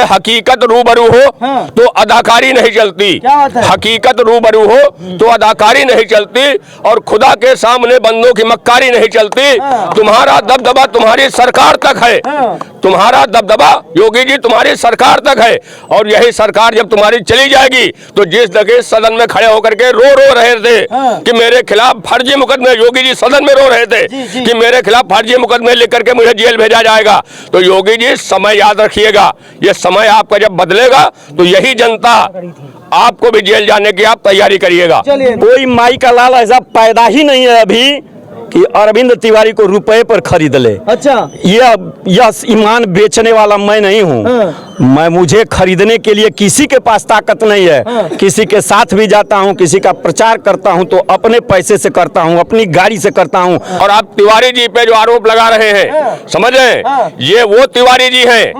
हकीकत रूबरू हो तो अदाकारी नहीं चलती। हकीकत रूबरू हो तो अदाकारी नहीं चलती और खुदा के सामने बंदों की मक्कारी नहीं चलती। तुम्हारा दबदबा तुम्हारी सरकार तक है। तुम्हारा दबदबा योगी जी तुम्हारी सरकार तक है और यही सरकार जब तुम्हारी चली जाएगी तो जिस जगह सदन में खड़े होकर के रो रहे थे कि मेरे खिलाफ फर्जी मुकदमे, योगी जी सदन में रो रहे थे कि मेरे खिलाफ फर्जी मुकदमे लिख करके मुझे जेल भेजा जाएगा। तो योगी जी समय याद रखिएगा, ये समय आपका जब बदलेगा तो यही जनता आपको भी जेल जाने की आप तैयारी करिएगा। कोई माई का लाल ऐसा पैदा ही नहीं है अभी कि अरविंद तिवारी को रुपए पर खरीद ले। अच्छा, यह ईमान बेचने वाला मैं नहीं हूँ। मैं मुझे खरीदने के लिए किसी के पास ताकत नहीं है। किसी के साथ भी जाता हूँ, किसी का प्रचार करता हूँ तो अपने पैसे से करता हूँ, अपनी गाड़ी से करता हूँ। और आप तिवारी जी पे जो आरोप लगा रहे हैं, समझ रहे, ये वो तिवारी जी हैं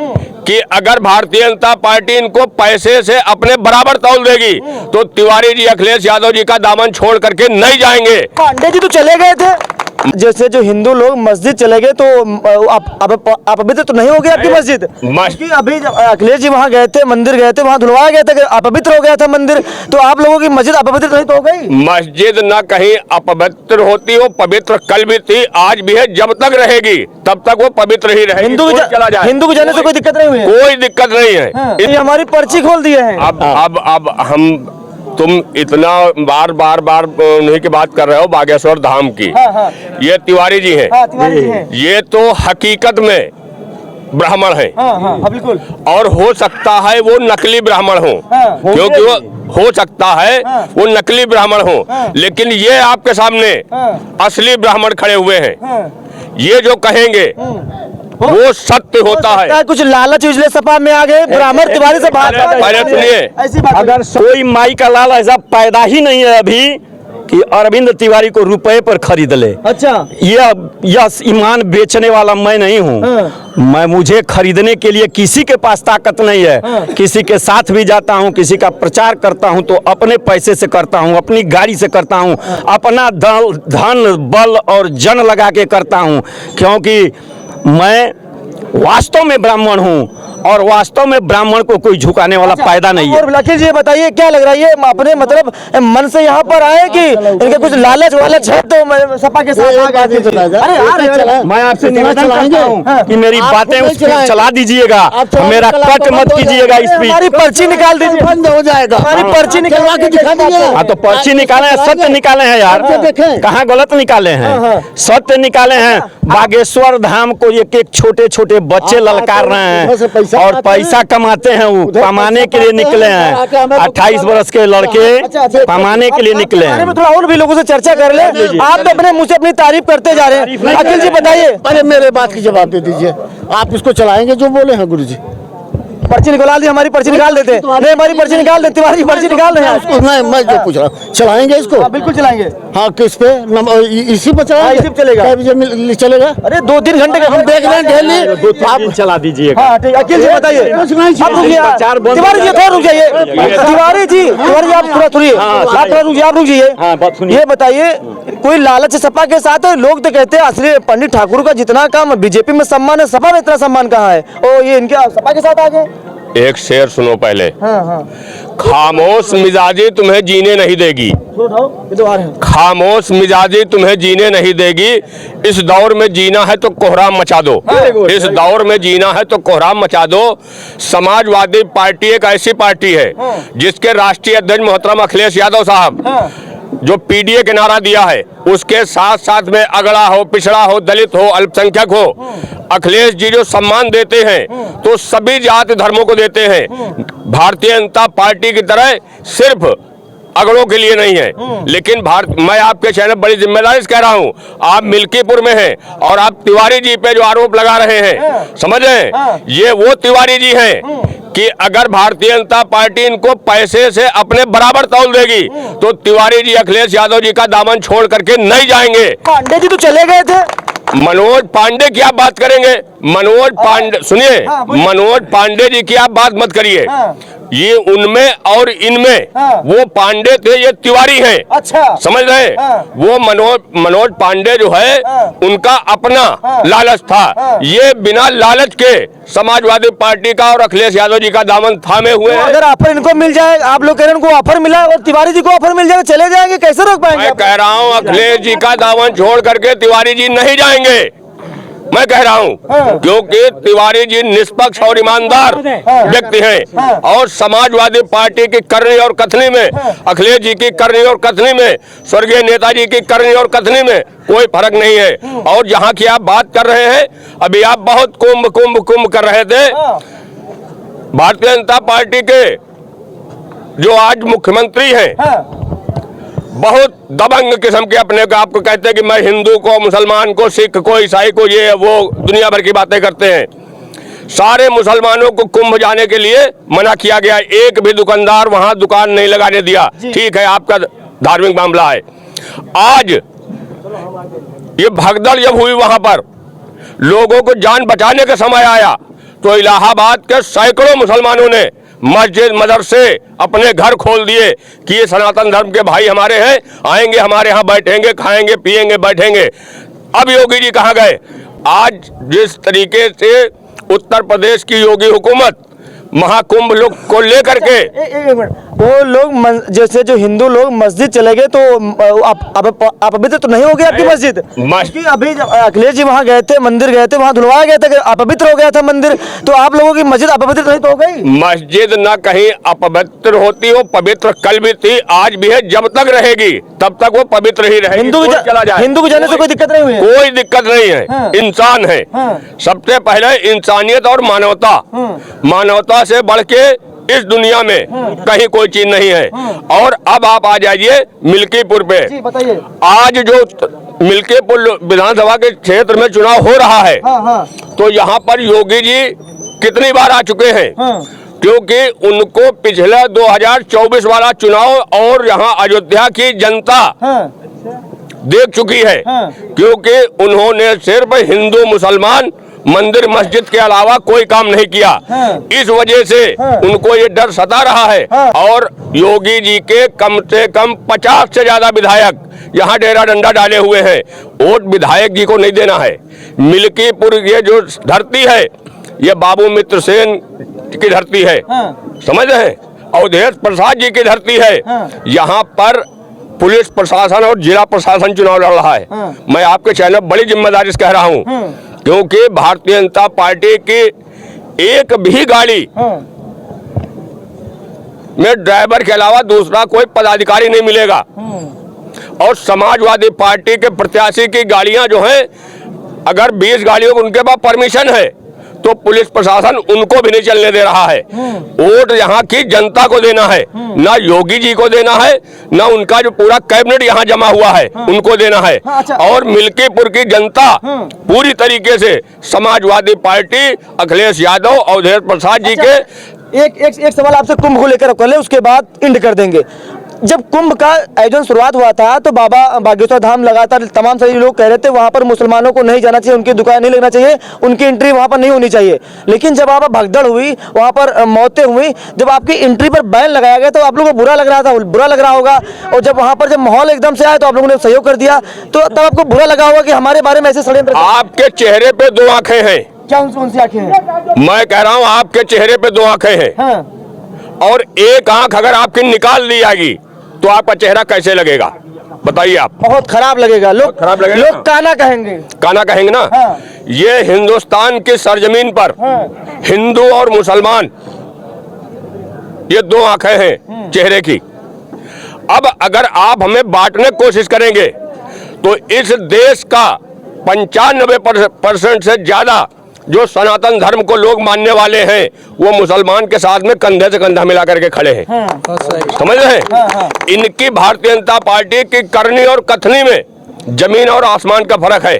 कि अगर भारतीय जनता पार्टी इनको पैसे से अपने बराबर तौल देगी तो तिवारी जी अखिलेश यादव जी का दामन छोड़ करके नहीं जाएंगे। पांडे जी तो चले गए थे, जैसे जो हिंदू लोग मस्जिद चले गए तो अपवित्र तो नहीं हो गया आपकी मस्जिद? अभी अखिलेश जी वहाँ गए थे, मंदिर गए थे, वहाँ धुलवाया गया था कि अपवित्र हो गया था मंदिर, तो आप लोगों की मस्जिद अपवित्र नहीं तो हो गई? मस्जिद न कहीं अपवित्र होती हो, पवित्र कल भी थी, आज भी है, जब तक रहेगी तब तक वो पवित्र ही रहेगी। हिंदू को जाने से कोई दिक्कत नहीं हुई? कोई दिक्कत नहीं है। हमारी पर्ची खोल दी है। अब हम तुम इतना बार उन्हीं की बात कर रहे हो, बागेश्वर धाम की। ये तिवारी जी हैं। ये तो हकीकत में ब्राह्मण हैं। बिल्कुल। और हो सकता है वो नकली ब्राह्मण हो, क्योंकि वो हो सकता है वो नकली ब्राह्मण हो, लेकिन ये आपके सामने असली ब्राह्मण खड़े हुए हैं। ये जो कहेंगे वो सत्य होता है। कुछ लालच उजले सपा में आ गए, ब्राह्मण तिवारी से बात। पहले सुनिए, अगर कोई माई का लाल ऐसा पैदा ही नहीं है अभी कि अरविंद तिवारी को रुपए पर खरीद ले। अच्छा, यह ईमान बेचने वाला मैं नहीं हूँ। मैं मुझे खरीदने के लिए किसी के पास ताकत नहीं है। किसी के साथ भी जाता हूँ, किसी का प्रचार करता हूँ तो अपने पैसे से करता हूँ, अपनी गाड़ी से करता हूँ, अपना धन बल और जन लगा के करता हूँ, क्योंकि मैं वास्तव में ब्राह्मण हूँ और वास्तव में ब्राह्मण को कोई झुकाने वाला पैदा नहीं है। और अखिल जी बताइए, क्या लग रहा है, ये अपने मतलब मन से यहाँ पर आए कि इनके कुछ लालच वालच है तो सपा के साथ आ गए? मैं आपसे निवेदन करता हूँ कि मेरी बातें उस पर चला दीजिएगा, मेरा कट मत कीजिएगा। इस पर हमारी पर्ची निकाल दीजिए, बंद हो जाएगा। हमारी पर्ची निकलवा के दिखा दीजिए। हाँ तो पर्ची निकाले हैं, सत्य निकाले हैं यार, कहाँ गलत निकाले हैं, सत्य निकाले हैं। बागेश्वर धाम को एक एक छोटे छोटे बच्चे ललकार रहे हैं और पैसा कमाते हैं। वो कमाने के लिए निकले हैं, 28 वर्ष के लड़के कमाने के लिए निकले हैं। थोड़ा और भी लोगों से चर्चा कर ले। आप तो अपने मुंह से अपनी तारीफ करते जा रहे हैं। अखिल जी बताइए। अरे मेरे बात की जवाब दे दीजिए, आप इसको चलाएंगे जो बोले हैं गुरु जी? पर्ची निकाल दी, हमारी पर्ची निकाल देते हैं। नहीं, हमारी पर्ची निकाल देते, तुम्हारी पर्ची निकाल रहे हैं। नहीं, मैं जो पूछ रहा हूँ, चलाएंगे इसको? बिल्कुल चलाएंगे। हाँ, किस पे? इसी पे चलाएंगे? इसी पे चलेगा। क्या बजे चलेगा? अरे 2-3 घंटे का हम देख रहे हैं डेली। आप चला दीजिएगा। हाँ ठीक। अखिल जी बताइए। तिवारी जी थोड़ा रुक जाइए। तिवारी जी आप थोड़ा सुनिए, आप थोड़ा रुक जाइए, आप रुक जाइए। ये बताइए, कोई लालच सपा के साथ है? लोग तो कहते हैं असली पंडित ठाकुर का जितना काम बीजेपी में सम्मान है, सपा में इतना सम्मान कहाँ है? और ये इनके सपा के साथ आ गए। एक शेर सुनो पहले। खामोश मिजाजी तुम्हें जीने नहीं देगी। खामोश मिजाजी तुम्हें जीने नहीं देगी। इस दौर में जीना है तो कोहराम मचा दो। इस दौर में जीना है तो कोहराम मचा दो। समाजवादी पार्टी एक ऐसी पार्टी है जिसके राष्ट्रीय अध्यक्ष मोहतरम अखिलेश यादव साहब जो पीडीए के नारा दिया है, उसके साथ साथ में अगड़ा हो, पिछड़ा हो, दलित हो, अल्पसंख्यक हो, अखिलेश जी जो सम्मान देते हैं तो सभी जाति धर्मों को देते हैं। भारतीय जनता पार्टी की तरह सिर्फ अगड़ों के लिए नहीं है। लेकिन मैं आपके चैनल बड़ी जिम्मेदारी से कह रहा हूं, आप मिल्कीपुर में हैं और आप तिवारी जी पे जो आरोप लगा रहे हैं, समझ रहे, ये वो तिवारी जी हैं कि अगर भारतीय जनता पार्टी इनको पैसे से अपने बराबर तौल देगी तो तिवारी जी अखिलेश यादव जी का दामन छोड़ करके नहीं जाएंगे। पांडे जी तो चले गए थे। मनोज पांडे की आप बात करेंगे? मनोज पांडे सुनिए, मनोज पांडे जी की आप बात मत करिए। ये उनमें और इनमें वो पांडे थे, ये तिवारी हैं। अच्छा, समझ रहे? वो मनोज पांडे जो है उनका अपना लालच था। ये बिना लालच के समाजवादी पार्टी का और अखिलेश यादव जी का दामन थामे हुए हैं। अगर ऑफर इनको मिल जाए, आप लोग कह रहे हैं उनको ऑफर मिला और तिवारी जी को ऑफर मिल जाए, चले जाएंगे, कैसे रोक पाएंगे? मैं कह रहा हूँ अखिलेश जी का दामन छोड़ करके तिवारी जी नहीं जाएंगे, मैं कह रहा हूँ, क्योंकि तिवारी जी निष्पक्ष और ईमानदार व्यक्ति हैं और समाजवादी पार्टी की करनी और कथनी में, अखिलेश जी की करनी और कथनी में, स्वर्गीय नेताजी की करनी और कथनी में कोई फर्क नहीं है। और जहाँ की आप बात कर रहे हैं, अभी आप बहुत कुंभ कर रहे थे। भारतीय जनता पार्टी के जो आज मुख्यमंत्री हैं, बहुत दबंग किस्म के अपने को आपको कहते हैं कि मैं हिंदू को, मुसलमान को, सिख को, ईसाई को, ये वो दुनिया भर की बातें करते हैं। सारे मुसलमानों को कुंभ जाने के लिए मना किया गया, एक भी दुकानदार वहां दुकान नहीं लगाने दिया। ठीक है, आपका धार्मिक मामला है। आज ये भगदड़ जब हुई, वहां पर लोगों को जान बचाने का समय आया तो इलाहाबाद के सैकड़ों मुसलमानों ने मस्जिद मदरसे अपने घर खोल दिए कि ये सनातन धर्म के भाई हमारे हैं, आएंगे हमारे यहाँ बैठेंगे, खाएंगे पिएंगे बैठेंगे। अब योगी जी कहाँ गए? आज जिस तरीके से उत्तर प्रदेश की योगी हुकूमत महाकुंभ लोग को लेकर के, एक मिनट, वो लोग जैसे जो हिंदू लोग मस्जिद चले गए तो अपवित्र तो नहीं हो गया आपकी मस्जिद? क्योंकि अभी जब अखिलेश जी वहाँ गए थे, मंदिर गए थे, वहाँ धुलवाया गया था कि अपवित्र हो गया था मंदिर, तो आप लोगों की मस्जिद अपवित्र नहीं तो हो गई? मस्जिद न कहीं अपवित्र होती हो, पवित्र कल भी थी, आज भी है, जब तक रहेगी तब तक वो पवित्र ही रहेगी। हिंदू को जाने से कोई दिक्कत नहीं हुई? कोई दिक्कत नहीं है। इंसान है, सबसे पहले इंसानियत और मानवता से बढ़ के इस दुनिया में कहीं कोई चीज नहीं है। और अब आप आ जाइए मिल्कीपुर पे। बताइए, आज जो मिल्कीपुर विधानसभा के क्षेत्र में चुनाव हो रहा है, तो यहाँ पर योगी जी कितनी बार आ चुके हैं? क्योंकि उनको पिछला 2024 वाला चुनाव और यहाँ अयोध्या की जनता देख चुकी है, क्योंकि उन्होंने सिर्फ हिंदू मुसलमान मंदिर मस्जिद के अलावा कोई काम नहीं किया। इस वजह से उनको ये डर सता रहा है। और योगी जी के कम से कम 50 से ज्यादा विधायक यहाँ डेरा डंडा डाले हुए हैं। वोट विधायक जी को नहीं देना है। मिल्कीपुर ये जो धरती है, ये बाबू मित्र सेन की धरती है, समझ रहे हैं? अवधेश प्रसाद जी की धरती है। यहाँ पर पुलिस प्रशासन और जिला प्रशासन चुनाव लड़ रहा है। मैं आपके चैनल बड़ी जिम्मेदारी से कह रहा हूँ, क्योंकि भारतीय जनता पार्टी की एक भी गाड़ी में ड्राइवर के अलावा दूसरा कोई पदाधिकारी नहीं मिलेगा। और समाजवादी पार्टी के प्रत्याशी की गाड़ियां जो हैं, अगर 20 गाड़ियों को उनके पास परमिशन है तो पुलिस प्रशासन उनको भी नहीं चलने दे रहा है। वोट यहाँ की जनता को देना है, ना योगी जी को देना है, ना उनका जो पूरा कैबिनेट यहाँ जमा हुआ है उनको देना है। और मिल्कीपुर की जनता पूरी तरीके से समाजवादी पार्टी, अखिलेश यादव, अवधेश प्रसाद जी के। एक सवाल आपसे कुंभ को लेकर कर ले, उसके बाद इंड कर देंगे। जब कुंभ का आयोजन शुरुआत हुआ था तो बाबा बागेश्वर धाम लगातार तमाम सारे लोग कह रहे थे वहां पर मुसलमानों को नहीं जाना चाहिए, उनकी दुकान नहीं लगना चाहिए, उनकी एंट्री वहां पर नहीं होनी चाहिए। लेकिन जब वहां पर भगदड़ हुई, वहां पर मौतें हुई, जब आपकी एंट्री पर बैन लगाया गया तो आप लोगों को बुरा लग रहा होगा। और जब वहां पर जब माहौल एकदम से आया तो आप लोगों ने सहयोग कर दिया, तो तब आपको बुरा लगा होगा कि हमारे बारे में ऐसे षड्यंत्र। आपके चेहरे पे 2 आंखें हैं। क्या कौन सी आंखें हैं? मैं कह रहा हूँ आपके चेहरे पे 2 आंखें हैं। और एक आंख अगर आपकी निकाल दी जाएगी तो आपका चेहरा कैसे लगेगा, बताइए आप? बहुत खराब लगेगा। लोग काना कहेंगे ना। ये हिंदुस्तान की सरजमीन पर हिंदू और मुसलमान, ये 2 आंखें हैं चेहरे की। अब अगर आप हमें बांटने की कोशिश करेंगे तो इस देश का 95% से ज्यादा जो सनातन धर्म को लोग मानने वाले हैं वो मुसलमान के साथ में कंधे से कंधा मिला करके खड़े हैं। समझ रहे हैं? इनकी भारतीय जनता पार्टी की करनी और कथनी में जमीन और आसमान का फर्क है।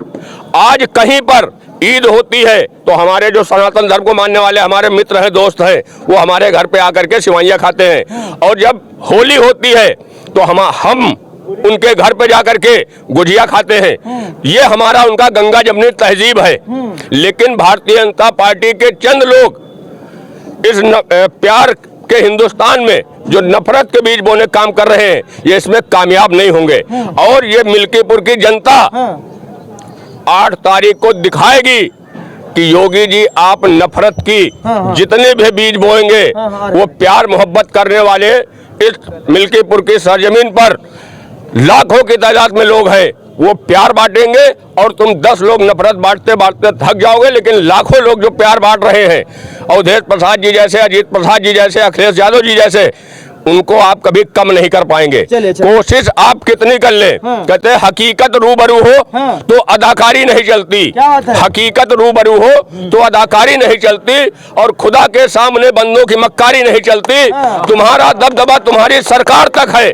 आज कहीं पर ईद होती है तो हमारे जो सनातन धर्म को मानने वाले हमारे मित्र हैं, दोस्त हैं, वो हमारे घर पे आकर के सिवाइयाँ खाते हैं। और जब होली होती है तो हम उनके घर पे जाकर के गुजिया खाते हैं। ये हमारा उनका गंगा जमनी तहजीब है। लेकिन भारतीय जनता पार्टी के चंद लोग इस प्यार के हिंदुस्तान में जो नफरत के बीज बोने काम कर रहे हैं, ये इसमें कामयाब नहीं होंगे। और ये मिल्कीपुर की जनता 8 तारीख को दिखाएगी कि योगी जी आप नफरत की जितने भी बीज बोएंगे वो प्यार मोहब्बत करने वाले इस मिल्कीपुर की सरजमीन पर लाखों की तादाद में लोग हैं, वो प्यार बांटेंगे। और तुम 10 लोग नफरत बांटते बांटते थक जाओगे, लेकिन लाखों लोग जो प्यार बांट रहे हैं, अवधेश प्रसाद जी जैसे, अजीत प्रसाद जी जैसे, अखिलेश यादव जी जैसे, उनको आप कभी कम नहीं कर पाएंगे। कोशिश आप कितनी कर लें, कहते हैं हकीकत रूबरू हो तो अदाकारी नहीं चलती। हकीकत रूबरू हो तो अदाकारी नहीं चलती, और खुदा के सामने बंदों की मक्कारी नहीं चलती। तुम्हारा दबदबा तुम्हारी सरकार तक है,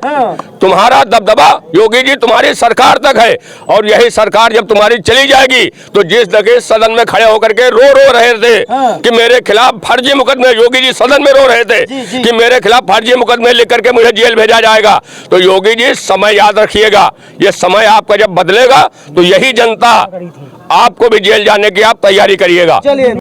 तुम्हारा दबदबा योगी जी तुम्हारी सरकार तक है। और यही सरकार जब तुम्हारी चली जाएगी तो जिस जगह सदन में खड़े होकर के रो रहे थे कि मेरे खिलाफ फर्जी मुकदमे, योगी जी सदन में रो रहे थे कि मेरे खिलाफ फर्जी मुकदमे लिख करके मुझे जेल भेजा जाएगा, तो योगी जी समय याद रखिएगा, ये समय आपका जब बदलेगा तो यही जनता आपको भी जेल जाने की आप तैयारी करिएगा।